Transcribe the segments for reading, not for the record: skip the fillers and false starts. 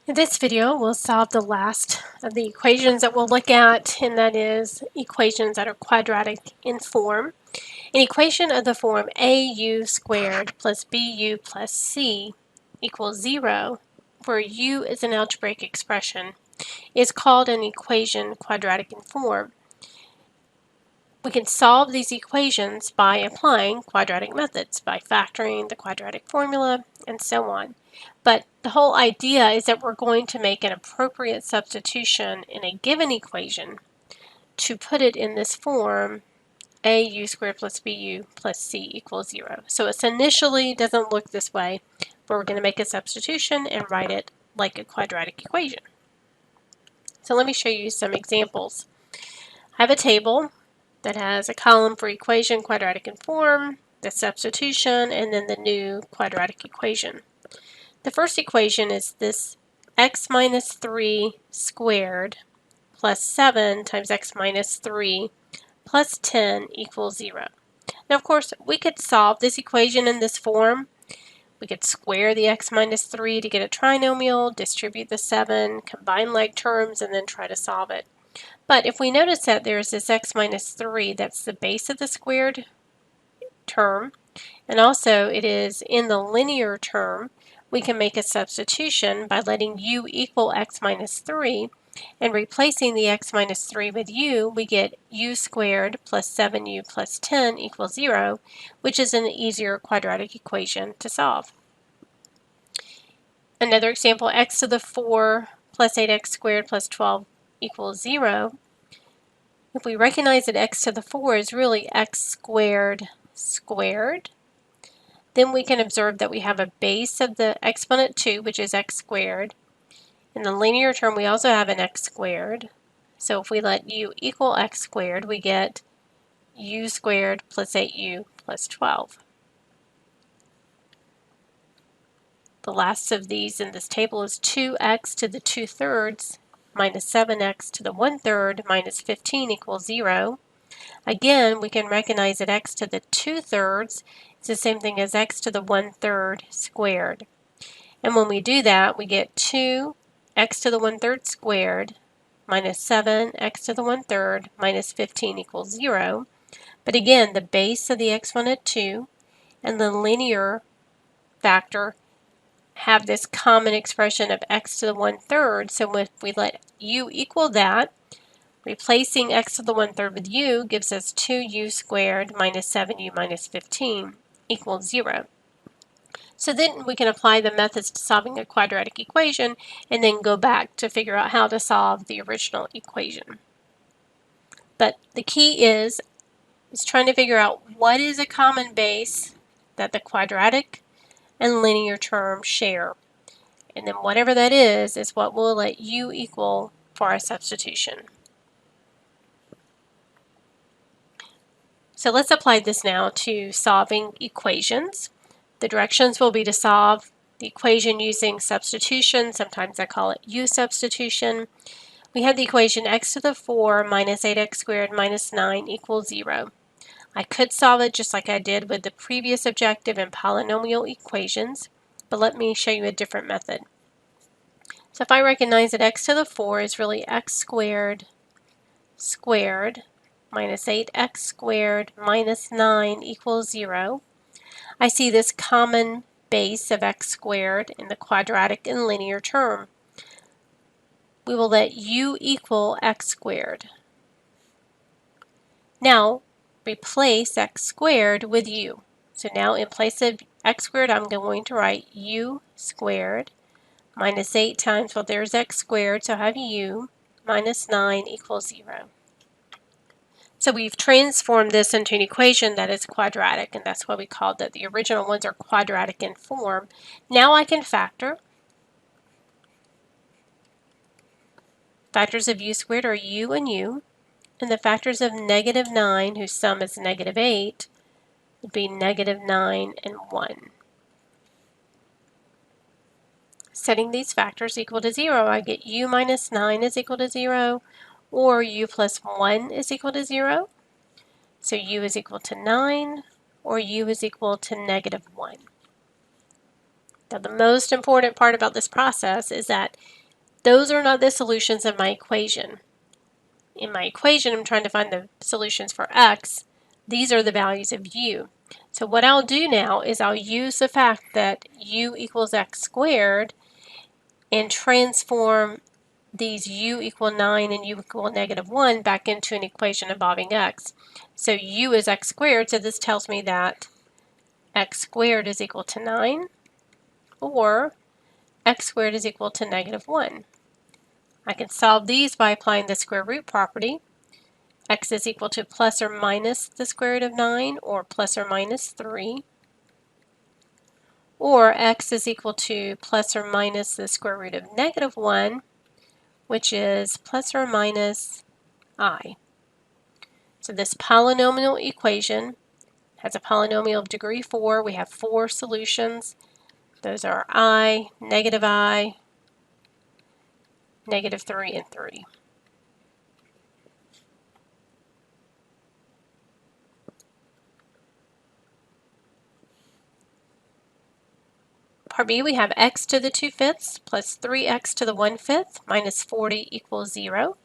In this video, we'll solve the last of the equations that we'll look at, and that is equations that are quadratic in form. An equation of the form AU squared plus BU plus C equals 0, where U is an algebraic expression, is called an equation quadratic in form. We can solve these equations by applying quadratic methods, by factoring the quadratic formula, and so on. But the whole idea is that we're going to make an appropriate substitution in a given equation to put it in this form, AU squared plus BU plus C equals 0. So it initially doesn't look this way, but we're going to make a substitution and write it like a quadratic equation. So let me show you some examples. I have a table that has a column for equation quadratic in form, the substitution, and then the new quadratic equation. The first equation is this x minus 3 squared plus 7 times x minus 3 plus 10 equals 0. Now, of course, we could solve this equation in this form. We could square the x minus 3 to get a trinomial, distribute the 7, combine like terms, and then try to solve it. But if we notice that there's this x minus 3, that's the base of the squared term, and also it is in the linear term, we can make a substitution by letting u equal x minus 3, and replacing the x minus 3 with u, we get u squared plus 7u plus 10 equals 0, which is an easier quadratic equation to solve. Another example, x to the 4 plus 8x squared plus 12 equals 0. If we recognize that x to the 4 is really x squared squared, then we can observe that we have a base of the exponent 2, which is x squared. In the linear term, we also have an x squared. So if we let u equal x squared, we get u squared plus 8u plus 12. The last of these in this table is 2x to the 2/3 minus 7x to the 1/3 minus 15 equals 0. Again, we can recognize that x to the 2/3 is the same thing as x to the 1/3 squared. And when we do that, we get 2x to the 1/3 squared minus 7x to the 1/3 minus 15 equals 0. But again, the base of the exponent 2 and the linear factor have this common expression of x to the 1/3. So if we let u equal that, replacing x to the 1/3 with u gives us 2u squared minus 7u minus 15 equals 0. So then we can apply the methods to solving a quadratic equation and then go back to figure out how to solve the original equation. But the key is trying to figure out what is a common base that the quadratic and linear terms share. And then whatever that is what we'll let u equal for our substitution. So let's apply this now to solving equations. The directions will be to solve the equation using substitution. Sometimes I call it u substitution. We have the equation x to the 4 minus 8x squared minus 9 equals 0. I could solve it just like I did with the previous objective in polynomial equations, but let me show you a different method. So if I recognize that x to the 4 is really x squared squared minus 8x squared minus 9 equals 0, I see this common base of x squared in the quadratic and linear term. We will let u equal x squared. Now, replace x squared with u. So now in place of x squared, I'm going to write u squared minus 8 times, well, there's x squared, so I have u minus 9 equals 0. So we've transformed this into an equation that is quadratic, and that's why we called it. The original ones are quadratic in form. Now I can factor. Factors of u squared are u and u. And the factors of negative 9, whose sum is negative 8, would be negative 9 and 1. Setting these factors equal to 0, I get u minus 9 is equal to 0, or u plus 1 is equal to 0. So u is equal to 9, or u is equal to negative 1. Now, the most important part about this process is that those are not the solutions of my equation. In my equation, I'm trying to find the solutions for x. These are the values of u. So what I'll do now is I'll use the fact that u equals x squared and transform these u equal 9 and u equal -1 back into an equation involving x. So u is x squared, so this tells me that x squared is equal to 9, or x squared is equal to -1. I can solve these by applying the square root property. X is equal to plus or minus the square root of 9, or plus or minus 3. Or x is equal to plus or minus the square root of -1, which is plus or minus I. So this polynomial equation has a polynomial of degree 4. We have 4 solutions. Those are I, -3, and 3. Part B, we have x to the 2/5 plus 3x to the 1/5 minus 40 equals 0.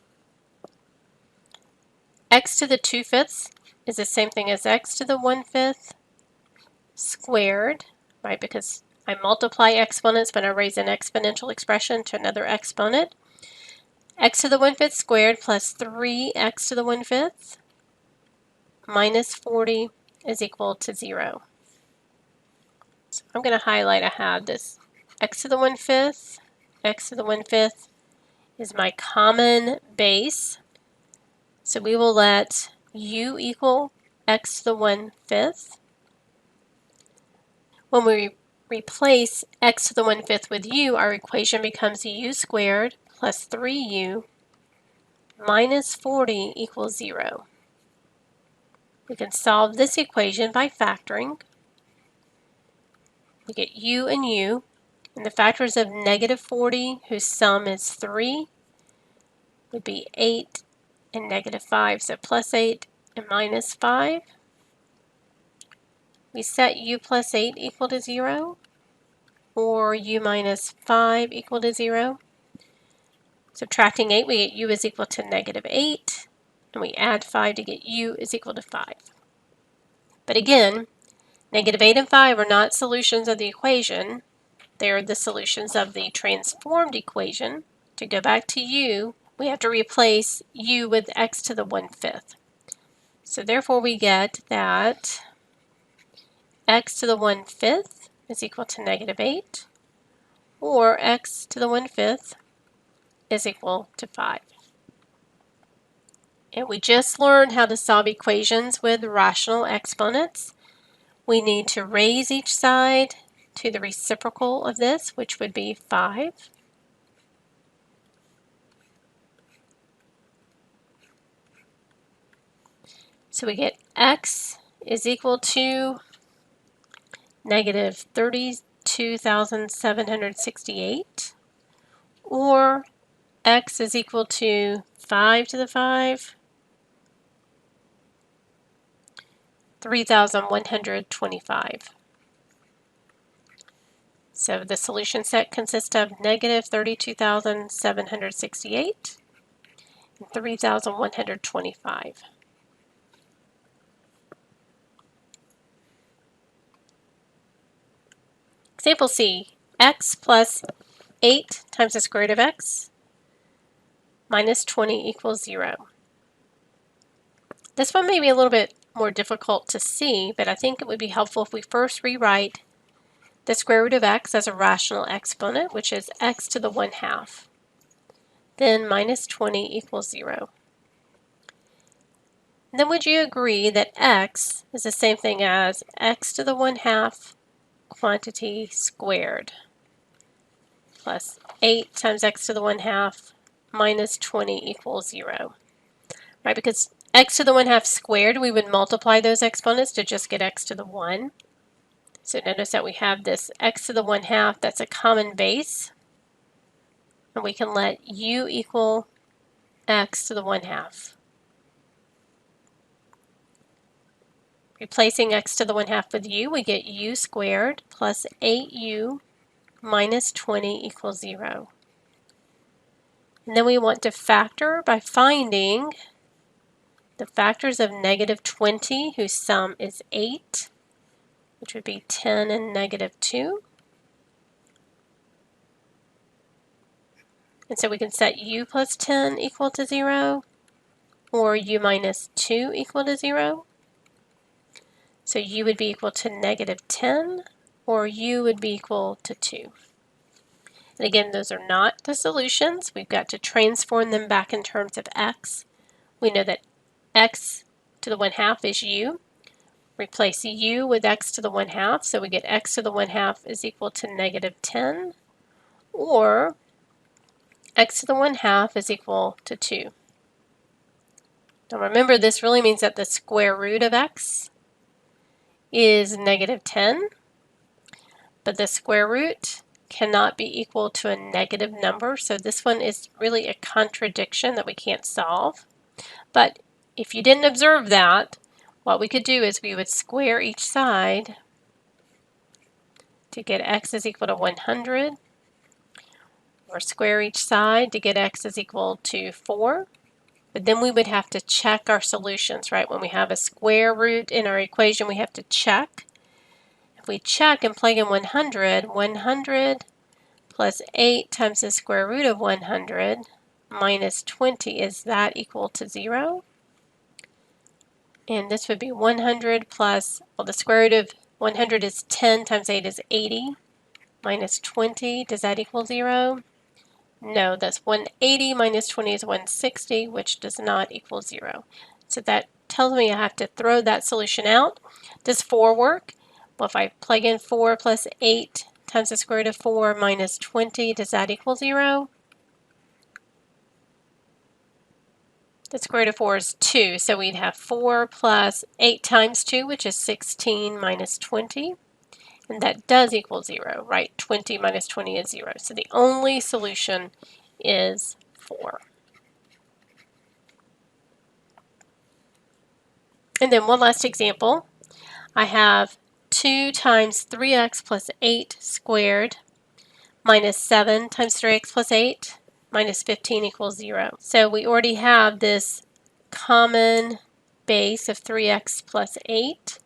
X to the 2/5 is the same thing as x to the 1/5 squared, right? Because I multiply exponents when I raise an exponential expression to another exponent. X to the 1/5 squared plus 3x to the 1/5 minus 40 is equal to 0. So I'm going to highlight, I have this x to the 1/5, x to the 1/5 is my common base. So we will let u equal x to the 1/5. When we replace x to the 1/5 with u, our equation becomes u squared plus 3u minus 40 equals 0. We can solve this equation by factoring. We get u, and the factors of -40, whose sum is 3, would be 8 and -5, so plus 8 and minus 5. We set u plus 8 equal to 0, or u minus 5 equal to 0. Subtracting 8, we get u is equal to -8, and we add 5 to get u is equal to 5. But again, -8 and 5 are not solutions of the equation. They are the solutions of the transformed equation. To go back to u, we have to replace u with x to the 1/5. So therefore we get that x to the 1/5 is equal to -8, or x to the 1/5 is equal to 5. And we just learned how to solve equations with rational exponents. We need to raise each side to the reciprocal of this, which would be 5. So we get x is equal to -32,768, or x is equal to 5 to the 5, 3,125. So the solution set consists of -32,768 and 3,125. Example C, x plus 8 times the square root of x minus 20 equals 0. This one may be a little bit more difficult to see, but I think it would be helpful if we first rewrite the square root of x as a rational exponent, which is x to the 1/2. Then minus 20 equals 0. And then would you agree that x is the same thing as x to the 1/2 quantity squared plus 8 times x to the 1/2 minus 20 equals 0. Right, because x to the 1/2 squared, we would multiply those exponents to just get x to the 1. So notice that we have this x to the 1/2, that's a common base. And we can let u equal x to the 1/2. Replacing x to the 1/2 with u, we get u squared plus 8u minus 20 equals 0. And then we want to factor by finding the factors of negative 20, whose sum is 8, which would be 10 and negative 2. And so we can set u plus 10 equal to 0, or u minus 2 equal to 0. So u would be equal to negative 10, or u would be equal to 2. And again, those are not the solutions. We've got to transform them back in terms of x. We know that x to the 1/2 is u. Replace u with x to the 1/2, so we get x to the 1/2 is equal to negative 10, or x to the 1/2 is equal to 2. Now remember, this really means that the square root of x is negative 10, but the square root cannot be equal to a negative number, so this one is really a contradiction that we can't solve. But if you didn't observe that, what we could do is we would square each side to get x is equal to 100, or square each side to get x is equal to 4. But then we would have to check our solutions, right? When we have a square root in our equation, we have to check. If we check and plug in 100, 100 plus 8 times the square root of 100 minus 20, is that equal to 0? And this would be 100 plus, well, the square root of 100 is 10 times 8 is 80, minus 20, does that equal 0? No, that's 180 minus 20 is 160, which does not equal 0. So that tells me I have to throw that solution out. Does 4 work? Well, if I plug in 4 plus 8 times the square root of 4 minus 20, does that equal 0? The square root of 4 is 2, so we'd have 4 plus 8 times 2, which is 16 minus 20. And that does equal 0, right? 20 minus 20 is 0. So the only solution is 4. And then one last example. I have 2 times 3x plus 8 squared minus 7 times 3x plus 8 minus 15 equals 0. So we already have this common base of 3x plus 8.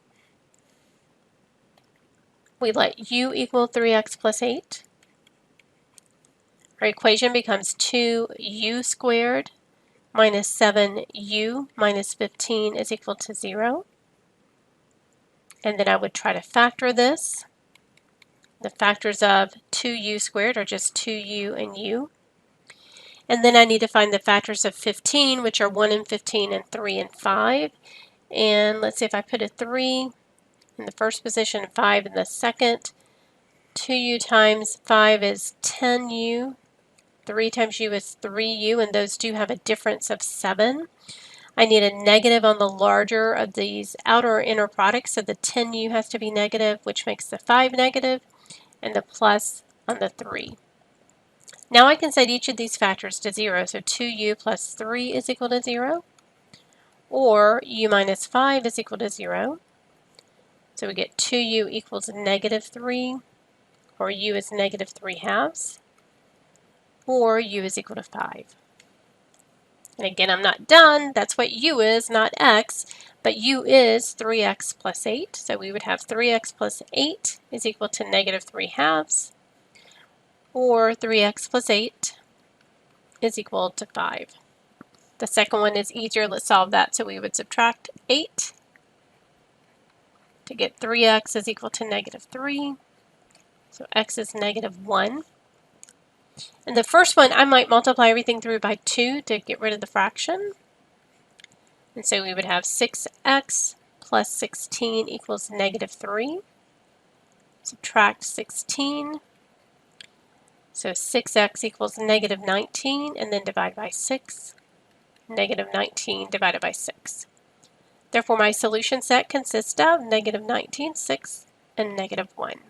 We let u equal 3x plus 8. Our equation becomes 2u squared minus 7u minus 15 is equal to 0. And then I would try to factor this. The factors of 2u squared are just 2u and u. And then I need to find the factors of 15, which are 1 and 15 and 3 and 5. And let's see, if I put a 3 in the first position and 5 in the second, 2u times 5 is 10u. 3 times u is 3u, and those do have a difference of 7. I need a negative on the larger of these outer or inner products, so the 10u has to be negative, which makes the 5 negative, and the plus on the 3. Now I can set each of these factors to 0, so 2u plus 3 is equal to 0, or u minus 5 is equal to 0. So we get 2u equals negative 3, or u is negative 3/2, or u is equal to 5. And again, I'm not done. That's what u is, not x. But u is 3x plus 8. So we would have 3x plus 8 is equal to negative 3/2. Or 3x plus 8 is equal to 5. The second one is easier. Let's solve that. So we would subtract 8 to get 3x is equal to negative 3. So x is negative 1. And the first one, I might multiply everything through by 2 to get rid of the fraction. And so we would have 6x plus 16 equals negative 3. Subtract 16. So 6x equals negative 19, and then divide by 6. Negative 19 divided by 6. Therefore, my solution set consists of negative 19, 6, and negative 1.